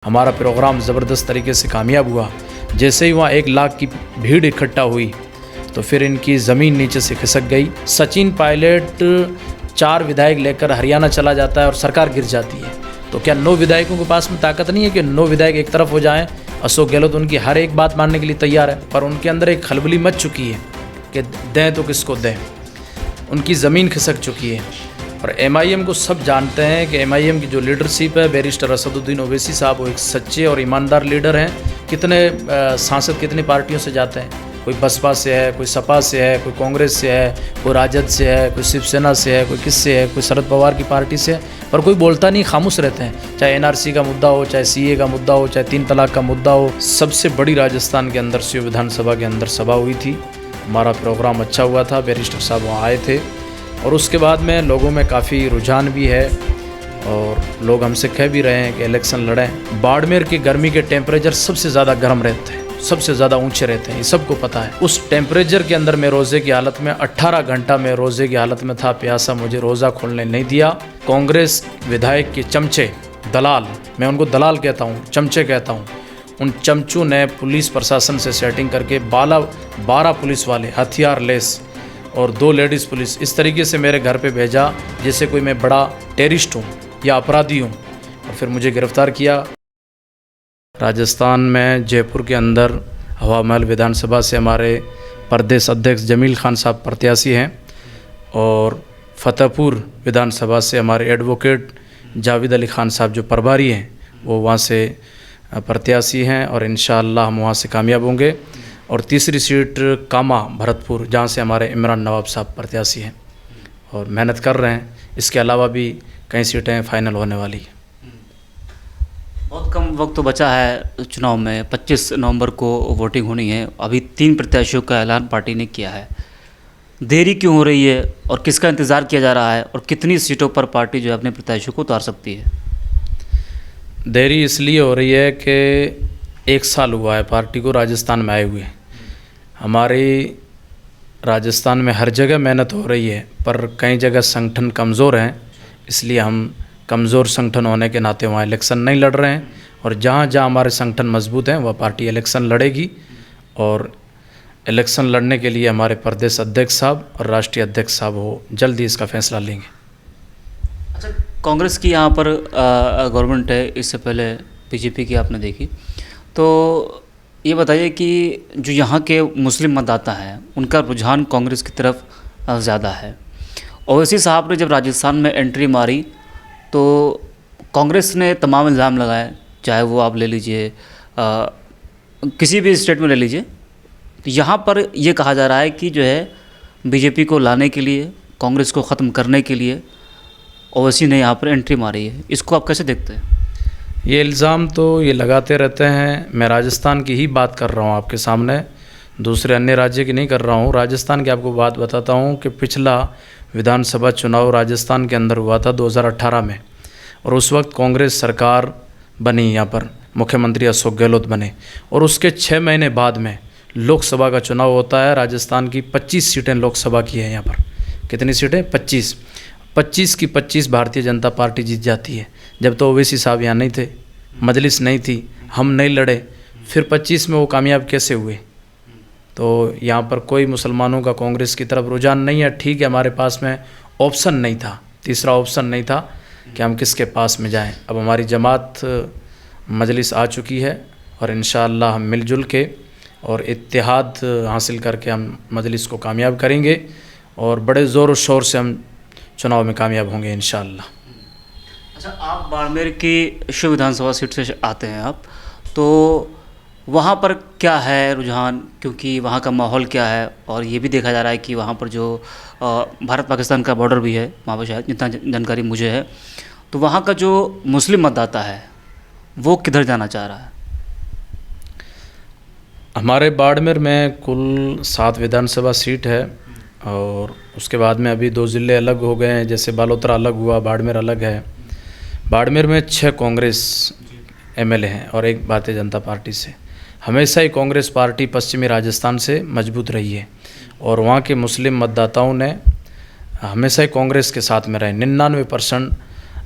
हमारा प्रोग्राम ज़बरदस्त तरीके से कामयाब हुआ। जैसे ही वहाँ 1 लाख की भीड़ इकट्ठा हुई तो फिर इनकी ज़मीन नीचे से खिसक गई। सचिन पायलट 4 विधायक लेकर हरियाणा चला जाता है और सरकार गिर जाती है। तो क्या 9 विधायकों के पास में ताकत नहीं है कि 9 विधायक एक तरफ हो जाएं? अशोक गहलोत उनकी हर एक बात मानने के लिए तैयार है, पर उनके अंदर एक खलबली मच चुकी है कि दें तो किसको दें। उनकी ज़मीन खिसक चुकी है। और MIM को सब जानते हैं कि MIM की जो लीडरशिप है, बैरिस्टर असदुद्दीन ओवैसी साहब वो एक सच्चे और ईमानदार लीडर हैं। कितने सांसद कितनी पार्टियों से जाते हैं, कोई बसपा से है, कोई सपा से है, कोई कांग्रेस से है, कोई राजद से है, कोई शिवसेना से है, कोई किससे है, कोई शरद पवार की पार्टी से है, पर कोई बोलता नहीं, खामोश रहते हैं। चाहे NRC का मुद्दा हो, चाहे CA का मुद्दा हो, चाहे 3 तलाक का मुद्दा हो। सबसे बड़ी राजस्थान के अंदर शिव विधानसभा के अंदर सभा हुई थी। हमारा प्रोग्राम अच्छा हुआ था, बैरिस्टर साहब वहाँ आए थे और उसके बाद में लोगों में काफ़ी रुझान भी है और लोग हमसे कह भी रहे हैं कि इलेक्शन लड़ें। बाड़मेर की गर्मी के टेम्परेचर सबसे ज़्यादा गर्म रहते हैं, सबसे ज़्यादा ऊंचे रहते हैं, ये सबको पता है। उस टेम्परेचर के अंदर मैं रोज़े की हालत में 18 घंटा में रोज़े की हालत में था, प्यासा, मुझे रोज़ा खोलने नहीं दिया। कांग्रेस विधायक के चमचे, दलाल, मैं उनको दलाल कहता हूँ, चमचे कहता हूँ, उन चमचों ने पुलिस प्रशासन से सेटिंग करके 12 पुलिस वाले हथियार लेस और 2 लेडीज़ पुलिस इस तरीके से मेरे घर पे भेजा जैसे कोई मैं बड़ा टेररिस्ट हूँ या अपराधी हूँ, और फिर मुझे गिरफ्तार किया। राजस्थान में जयपुर के अंदर हवा महल विधानसभा से हमारे प्रदेश अध्यक्ष जमील खान साहब प्रत्याशी हैं और फतेहपुर विधानसभा से हमारे एडवोकेट जावेद अली खान साहब जो प्रभारी हैं वो वहाँ से प्रत्याशी हैं और इंशाअल्लाह हम वहाँ से कामयाब होंगे। और तीसरी सीट कामा भरतपुर, जहाँ से हमारे इमरान नवाब साहब प्रत्याशी हैं और मेहनत कर रहे हैं। इसके अलावा भी कई सीटें फाइनल होने वाली हैं। बहुत कम वक्त तो बचा है चुनाव में, 25 नवंबर को वोटिंग होनी है। अभी 3 प्रत्याशियों का ऐलान पार्टी ने किया है। देरी क्यों हो रही है और किसका इंतज़ार किया जा रहा है और कितनी सीटों पर पार्टी जो है अपने प्रत्याशियों को उतार सकती है? देरी इसलिए हो रही है कि 1 साल हुआ है पार्टी को राजस्थान में आए हुए। हमारी राजस्थान में हर जगह मेहनत हो रही है, पर कई जगह संगठन कमज़ोर हैं, इसलिए हम कमज़ोर संगठन होने के नाते वहाँ इलेक्शन नहीं लड़ रहे हैं। और जहाँ जहाँ हमारे संगठन मजबूत हैं वह पार्टी इलेक्शन लड़ेगी और इलेक्शन लड़ने के लिए हमारे प्रदेश अध्यक्ष साहब और राष्ट्रीय अध्यक्ष साहब हो जल्दी इसका फैसला लेंगे। अच्छा, कांग्रेस की यहाँ पर गवर्नमेंट है, इससे पहले BJP की आपने देखी, तो ये बताइए कि जो यहाँ के मुस्लिम मतदाता हैं उनका रुझान कांग्रेस की तरफ ज़्यादा है। ओवैसी साहब ने जब राजस्थान में एंट्री मारी तो कांग्रेस ने तमाम इल्ज़ाम लगाए, चाहे वो आप ले लीजिए किसी भी स्टेट में ले लीजिए, तो यहाँ पर ये कहा जा रहा है कि जो है BJP को लाने के लिए, कांग्रेस को ख़त्म करने के लिए ओवैसी ने यहाँ पर एंट्री मारी है। इसको आप कैसे देखते हैं? ये इल्ज़ाम तो ये लगाते रहते हैं। मैं राजस्थान की ही बात कर रहा हूँ आपके सामने, दूसरे अन्य राज्य की नहीं कर रहा हूँ। राजस्थान की आपको बात बताता हूँ कि पिछला विधानसभा चुनाव राजस्थान के अंदर हुआ था 2018 में, और उस वक्त कांग्रेस सरकार बनी, यहाँ पर मुख्यमंत्री अशोक गहलोत बने, और उसके 6 महीने बाद में लोकसभा का चुनाव होता है। राजस्थान की 25 सीटें लोकसभा की हैं यहाँ पर। कितनी सीटें? 25 की 25 भारतीय जनता पार्टी जीत जाती है। जब तो ओवैसी साहब यहाँ नहीं थे, मजलिस नहीं थी, हम नहीं लड़े, फिर 25 में वो कामयाब कैसे हुए? तो यहाँ पर कोई मुसलमानों का कांग्रेस की तरफ रुझान नहीं है। ठीक है, हमारे पास में ऑप्शन नहीं था, तीसरा ऑप्शन नहीं था कि हम किसके पास में जाएं। अब हमारी जमात मजलिस आ चुकी है और इंशाअल्लाह हम मिलजुल के और इत्तेहाद हासिल करके हम मजलिस को कामयाब करेंगे और बड़े ज़ोर और शोर से हम चुनाव में कामयाब होंगे इंशाअल्लाह। अच्छा, आप बाड़मेर की शिव विधानसभा सीट से आते हैं आप, तो वहाँ पर क्या है रुझान, क्योंकि वहाँ का माहौल क्या है? और ये भी देखा जा रहा है कि वहाँ पर जो भारत पाकिस्तान का बॉर्डर भी है वहाँ पर, शायद जितना जानकारी मुझे है, तो वहाँ का जो मुस्लिम मतदाता है वो किधर जाना चाह रहा है? हमारे बाड़मेर में कुल 7 विधानसभा सीट है और उसके बाद में अभी 2 ज़िले अलग हो गए हैं, जैसे बालोतरा अलग हुआ, बाड़मेर अलग है। बाड़मेर में 6 कांग्रेस MLA हैं और 1 भारतीय जनता पार्टी से। हमेशा ही कांग्रेस पार्टी पश्चिमी राजस्थान से मजबूत रही है और वहाँ के मुस्लिम मतदाताओं ने हमेशा ही कांग्रेस के साथ में रहे। 99%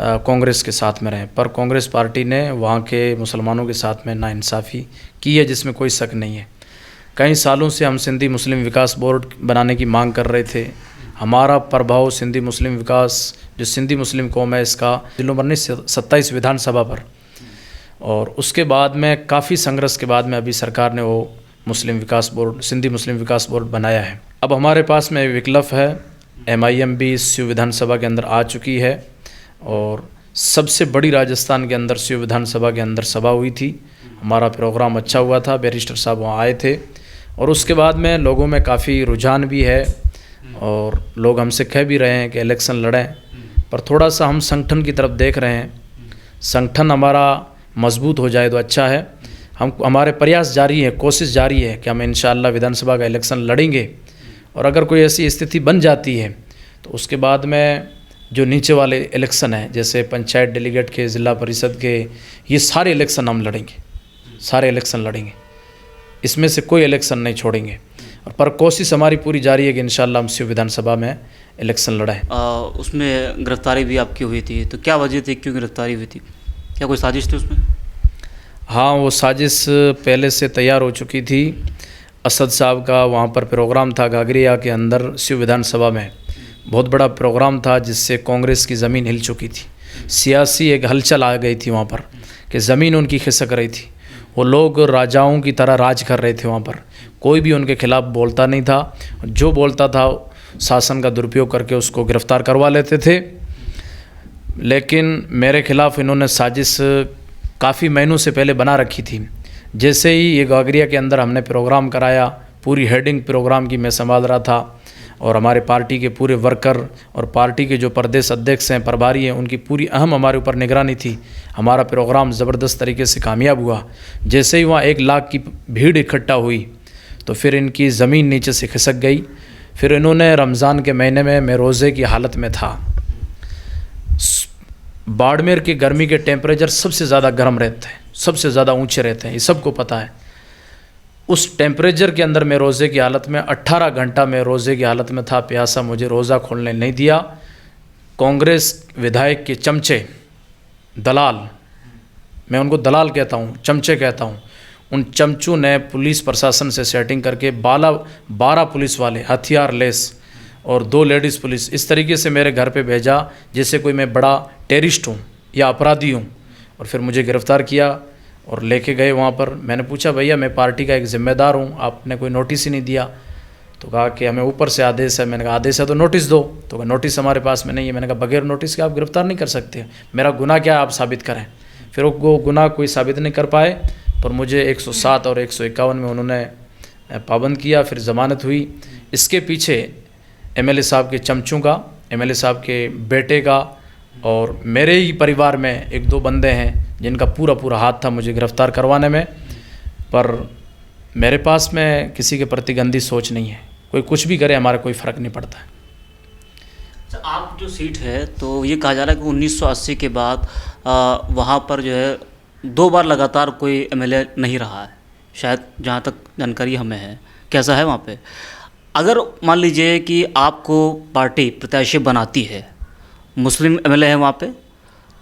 कांग्रेस के साथ में रहें, पर कांग्रेस पार्टी ने वहाँ के मुसलमानों के साथ में नाइंसाफ़ी की है, जिसमें कोई शक नहीं है। कई सालों से हम सिंधी मुस्लिम विकास बोर्ड बनाने की मांग कर रहे थे। हमारा प्रभाव सिंधी मुस्लिम विकास, जो सिंधी मुस्लिम कौम है, इसका जिलों पर नहीं 27 विधानसभा पर, और उसके बाद में काफ़ी संघर्ष के बाद में अभी सरकार ने वो मुस्लिम विकास बोर्ड, सिंधी मुस्लिम विकास बोर्ड बनाया है। अब हमारे पास में विकल्प है, MIM भी स्यू विधानसभा के अंदर आ चुकी है, और सबसे बड़ी राजस्थान के अंदर स्यू विधानसभा के अंदर सभा हुई थी। हमारा प्रोग्राम अच्छा हुआ था, बैरिस्टर साहब वहाँ आए थे, और उसके बाद में लोगों में काफ़ी रुझान भी है, और लोग हमसे कह भी रहे हैं कि इलेक्शन लड़ें, पर थोड़ा सा हम संगठन की तरफ देख रहे हैं। संगठन हमारा मजबूत हो जाए तो अच्छा है। हमारे प्रयास जारी है, कोशिश जारी है कि हम इंशाअल्लाह विधानसभा का इलेक्शन लड़ेंगे, और अगर कोई ऐसी स्थिति बन जाती है तो उसके बाद में जो नीचे वाले इलेक्शन हैं, जैसे पंचायत डेलीगेट के, ज़िला परिषद के, ये सारे इलेक्शन हम लड़ेंगे, सारे इलेक्शन लड़ेंगे, इसमें से कोई इलेक्शन नहीं छोड़ेंगे। और पर कोशिश हमारी पूरी जारी है कि इंशाअल्लाह हम स्यू विधानसभा में इलेक्शन लड़ाएं। उसमें गिरफ्तारी भी आपकी हुई थी, तो क्या वजह थी, क्यों गिरफ्तारी हुई थी, क्या कोई साजिश थी उसमें? हाँ, वो साजिश पहले से तैयार हो चुकी थी। असद साहब का वहाँ पर प्रोग्राम था घाघरिया के अंदर, स्यू विधानसभा में बहुत बड़ा प्रोग्राम था, जिससे कांग्रेस की ज़मीन हिल चुकी थी। सियासी एक हलचल आ गई थी वहाँ पर कि ज़मीन उनकी खिसक रही थी। वो लोग राजाओं की तरह राज कर रहे थे वहाँ पर, कोई भी उनके खिलाफ़ बोलता नहीं था, जो बोलता था शासन का दुरुपयोग करके उसको गिरफ़्तार करवा लेते थे। लेकिन मेरे खिलाफ़ इन्होंने साजिश काफ़ी महीनों से पहले बना रखी थी। जैसे ही ये घाघरिया के अंदर हमने प्रोग्राम कराया, पूरी हेडिंग प्रोग्राम की मैं संभाल रहा था, और हमारे पार्टी के पूरे वर्कर और पार्टी के जो प्रदेश अध्यक्ष हैं, प्रभारी हैं, उनकी पूरी अहम हमारे ऊपर निगरानी थी। हमारा प्रोग्राम ज़बरदस्त तरीके से कामयाब हुआ। जैसे ही वहाँ 1 लाख की भीड़ इकट्ठा हुई तो फिर इनकी ज़मीन नीचे से खिसक गई। फिर इन्होंने रमज़ान के महीने में मैं रोज़े की हालत में था। बाड़मेर की गर्मी के टेम्परेचर सबसे ज़्यादा गर्म रहते हैं, सबसे ज़्यादा ऊंचे रहते हैं, ये सबको पता है। उस टेम्परेचर के अंदर मैं रोज़े की हालत में 18 घंटा मैं रोज़े की हालत में था, प्यासा, मुझे रोज़ा खोलने नहीं दिया। कांग्रेस विधायक के चमचे, दलाल, मैं उनको दलाल कहता हूँ, चमचे कहता हूँ, उन चमचों ने पुलिस प्रशासन से सेटिंग करके 12 पुलिस वाले हथियार लेस और 2 लेडीज़ पुलिस इस तरीके से मेरे घर पे भेजा जैसे कोई मैं बड़ा टेररिस्ट हूँ या अपराधी हूँ, और फिर मुझे गिरफ़्तार किया और लेके गए वहाँ पर। मैंने पूछा, भैया मैं पार्टी का एक ज़िम्मेदार हूँ, आपने कोई नोटिस ही नहीं दिया। तो कहा कि हमें ऊपर से आदेश है। मैंने कहा आदेश है तो नोटिस दो। तो कहा नोटिस हमारे पास में नहीं है। मैंने कहा बगैर नोटिस के आप गिरफ़्तार नहीं कर सकते, मेरा गुनाह क्या है आप साबित करें। फिर वो गुनाह कोई साबित नहीं कर पाए, पर मुझे 107 और 151 में उन्होंने पाबंद किया। फिर ज़मानत हुई। इसके पीछे MLA साहब के चमचों का, MLA साहब के बेटे का और मेरे ही परिवार में 1-2 बंदे हैं जिनका पूरा हाथ था मुझे गिरफ़्तार करवाने में। पर मेरे पास में किसी के प्रतिगंदी सोच नहीं है, कोई कुछ भी करे हमारा कोई फ़र्क नहीं पड़ता है। अच्छा, आप जो सीट है तो ये कहा जा रहा है कि 1980 के बाद वहाँ पर जो है 2 बार लगातार कोई MLA नहीं रहा है, शायद जहाँ तक जानकारी हमें है। कैसा है वहाँ पे? अगर मान लीजिए कि आपको पार्टी प्रत्याशी बनाती है, मुस्लिम MLA है वहाँ पे,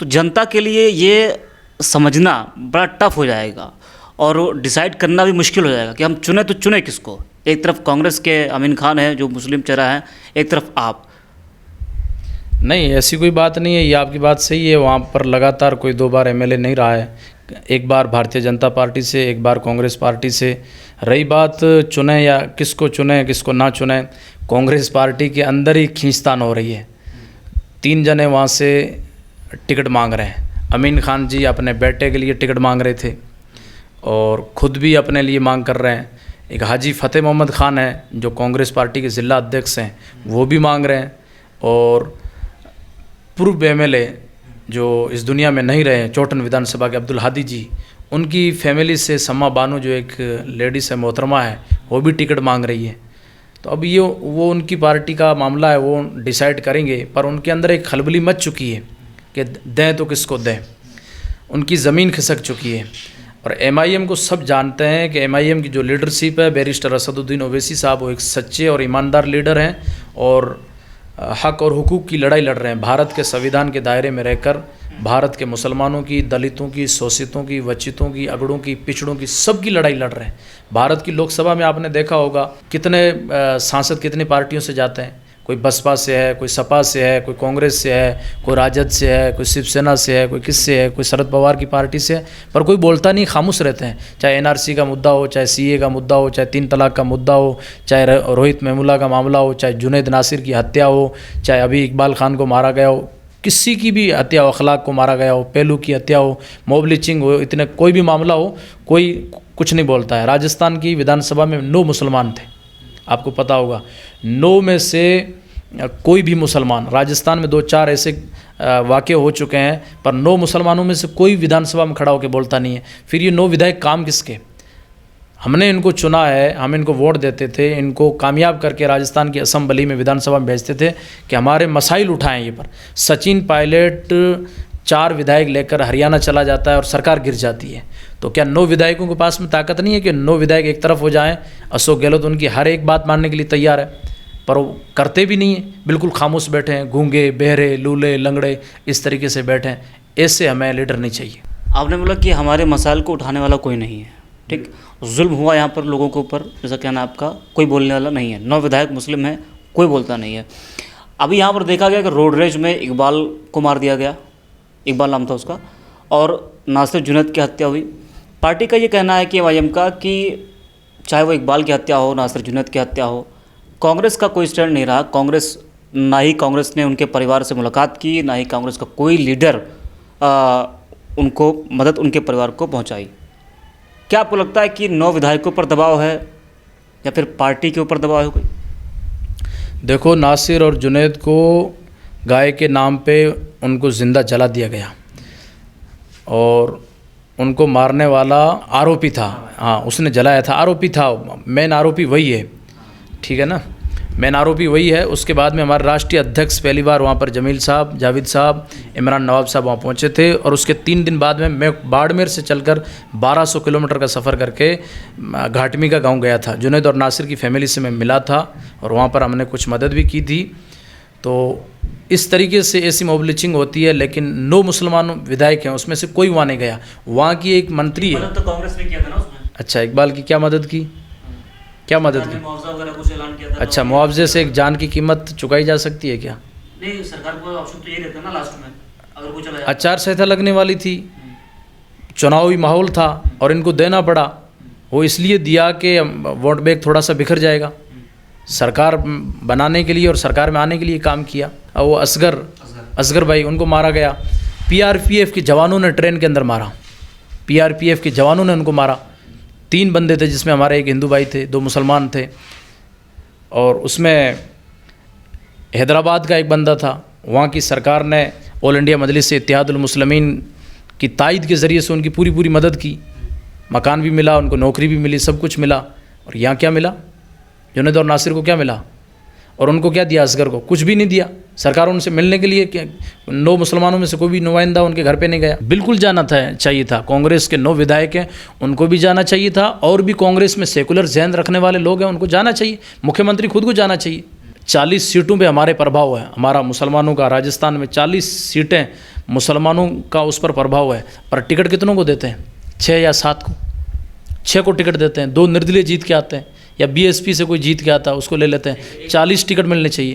तो जनता के लिए ये समझना बड़ा टफ हो जाएगा और डिसाइड करना भी मुश्किल हो जाएगा कि हम चुने तो चुने किसको। एक तरफ कांग्रेस के अमीन खान है जो मुस्लिम चेहरा है, एक तरफ आप। नहीं, ऐसी कोई बात नहीं है, ये आपकी बात सही है। वहाँ पर लगातार कोई 2 बार MLA नहीं रहा है, एक बार भारतीय जनता पार्टी से, एक बार कांग्रेस पार्टी से। रही बात चुने या किसको चुने किसको ना चुने, कांग्रेस पार्टी के अंदर ही खींचतान हो रही है। 3 जने वहाँ से टिकट मांग रहे हैं। अमीन खान जी अपने बेटे के लिए टिकट मांग रहे थे और ख़ुद भी अपने लिए मांग कर रहे हैं। एक हाजी फ़तेह मोहम्मद खान है जो कांग्रेस पार्टी के ज़िला अध्यक्ष हैं, वो भी मांग रहे हैं। और पूर्व MLA जो इस दुनिया में नहीं रहे, चौटन विधानसभा के अब्दुल हादी जी, उनकी फैमिली से सम्मा बानो जो एक लेडीज़ है, मोहतरमा है, वो भी टिकट मांग रही है। तो अब ये वो उनकी पार्टी का मामला है, वो डिसाइड करेंगे। पर उनके अंदर एक खलबली मच चुकी है कि दें तो किसको दें, उनकी ज़मीन खिसक चुकी है। और MIM को सब जानते हैं कि MIM की जो लीडरशिप है, बैरिस्टर असदुद्दीन ओवैसी साहब, वो एक सच्चे और ईमानदार लीडर हैं और हक और हुकूक की लड़ाई लड़ रहे हैं। भारत के संविधान के दायरे में रहकर भारत के मुसलमानों की, दलितों की, शोषितों की, वंचितों की, अगड़ों की, पिछड़ों की, सबकी लड़ाई लड़ रहे हैं। भारत की लोकसभा में आपने देखा होगा कितने सांसद कितनी पार्टियों से जाते हैं। कोई बसपा से है, कोई सपा से है, कोई कांग्रेस से है, कोई राजद से है, कोई शिवसेना से है, कोई किससे है, कोई शरद पवार की पार्टी से है, पर कोई बोलता नहीं, खामोश रहते हैं। चाहे एनआरसी का मुद्दा हो, चाहे सीए का मुद्दा हो, चाहे 3 तलाक का मुद्दा हो, चाहे रोहित वेमुला का मामला हो, चाहे जुनैद नासिर की हत्या हो, चाहे अभी इकबाल खान को मारा गया हो, किसी की भी हत्या हो, अखलाक को मारा गया हो, पहलू की हत्या हो, मॉब लिंचिंग हो, इतने कोई भी मामला हो, कोई कुछ नहीं बोलता है। राजस्थान की विधानसभा में 9 मुसलमान थे, आपको पता होगा। 9 में से कोई भी मुसलमान, राजस्थान में 2-4 ऐसे वाक़े हो चुके हैं, पर 9 मुसलमानों में से कोई विधानसभा में खड़ा होकर बोलता नहीं है। फिर ये 9 विधायक काम किसके? हमने इनको चुना है, हम इनको वोट देते थे, इनको कामयाब करके राजस्थान की असेंबली में, विधानसभा में भेजते थे कि हमारे मसाइल उठाएं। ये पर सचिन पायलट 4 विधायक लेकर हरियाणा चला जाता है और सरकार गिर जाती है। तो क्या 9 विधायकों के पास में ताकत नहीं है कि 9 विधायक एक तरफ हो जाएं? अशोक गहलोत उनकी हर एक बात मानने के लिए तैयार है, पर वो करते भी नहीं है, बिल्कुल खामोश बैठे हैं, गूंगे, बहरे, लूले, लंगड़े, इस तरीके से बैठे हैं। ऐसे हमें लीडर नहीं चाहिए। आपने बोला कि हमारे मसाइल को उठाने वाला कोई नहीं है, ठीक। जुल्म हुआ यहाँ पर लोगों के ऊपर, जैसा कहना आपका, कोई बोलने वाला नहीं है। 9 विधायक मुस्लिम हैं, कोई बोलता नहीं है। अभी यहाँ पर देखा गया कि रोड रेज में इकबाल को मार दिया गया, इकबाल नाम था उसका, और नासिर जुनैद की हत्या हुई। पार्टी का ये कहना है कि एमआईएम का कि चाहे वो इकबाल की हत्या हो, नासिर जुनैद की हत्या हो, कांग्रेस का कोई स्टैंड नहीं रहा। कांग्रेस, ना ही कांग्रेस ने उनके परिवार से मुलाकात की, ना ही कांग्रेस का कोई लीडर उनको मदद उनके परिवार को पहुंचाई। क्या आपको लगता है कि 9 विधायकों पर दबाव है या फिर पार्टी के ऊपर दबाव है कोई? देखो, नासिर और जुनैद को गाय के नाम पे उनको ज़िंदा जला दिया गया और उनको मारने वाला आरोपी था। हाँ, उसने जलाया था, आरोपी था, मेन आरोपी वही है, ठीक है ना, मेन आरोपी वही है। उसके बाद में हमारे राष्ट्रीय अध्यक्ष पहली बार वहाँ पर जमील साहब, जावेद साहब, इमरान नवाब साहब वहाँ पहुँचे थे, और उसके 3 दिन बाद में मैं बाड़मेर से चलकर 1200 किलोमीटर का सफ़र करके घाटमी का गांव गया था। जुनैद और नासिर की फैमिली से मैं मिला था और वहाँ पर हमने कुछ मदद भी की थी। तो इस तरीके से ऐसी मॉब लिंचिंग होती है, लेकिन 9 मुसलमान विधायक हैं, उसमें से कोई वहाँ नहीं गया। वहाँ की एक मंत्री है, तो कांग्रेस ने किया था ना उसमें। अच्छा, इकबाल की क्या मदद की? क्या मदद की? मुआवजा वगैरह कुछ ऐलान किया था। अच्छा, मुआवजे से एक जान की कीमत चुकाई जा सकती है क्या? नहीं, सरकार को ऑप्शन तो ये रहता है ना लास्ट में, अगर कुछ चला जाए। आचार संहिता लगने वाली थी, चुनावी माहौल था और इनको देना पड़ा। वो इसलिए दिया कि वोट बैंक थोड़ा सा बिखर जाएगा, सरकार बनाने के लिए और सरकार में आने के लिए काम किया। और वो असगर भाई, उनको मारा गया। पीआरपीएफ के जवानों ने ट्रेन के अंदर मारा, पीआरपीएफ के जवानों ने उनको मारा। 3 बंदे थे, जिसमें हमारे एक हिंदू भाई थे, 2 मुसलमान थे, और उसमें हैदराबाद का एक बंदा था। वहाँ की सरकार ने ऑल इंडिया मजलिस इत्तेहादुल मुस्लिमीन की तायद के ज़रिए से उनकी पूरी मदद की। मकान भी मिला, उनको नौकरी भी मिली, सब कुछ मिला। और यहाँ क्या मिला? जुनैद और नासिर को क्या मिला? और उनको क्या दिया? असगर को कुछ भी नहीं दिया। सरकार उनसे मिलने के लिए 9 मुसलमानों में से कोई भी नुमाइंदा उनके घर पे नहीं गया। बिल्कुल जाना था, चाहिए था। कांग्रेस के 9 विधायक हैं, उनको भी जाना चाहिए था, और भी कांग्रेस में सेकुलर जहन रखने वाले लोग हैं, उनको जाना चाहिए। मुख्यमंत्री खुद को जाना चाहिए। 40 सीटों पे हमारे प्रभाव है, हमारा मुसलमानों का। राजस्थान में 40 सीटें मुसलमानों का उस पर प्रभाव है, पर टिकट कितनों को देते हैं? 6 या 7 को। 6 को टिकट देते हैं, 2 निर्दलीय जीत के आते हैं, या बीएसपी से कोई जीत के आता है उसको ले लेते हैं। 40 टिकट मिलने चाहिए।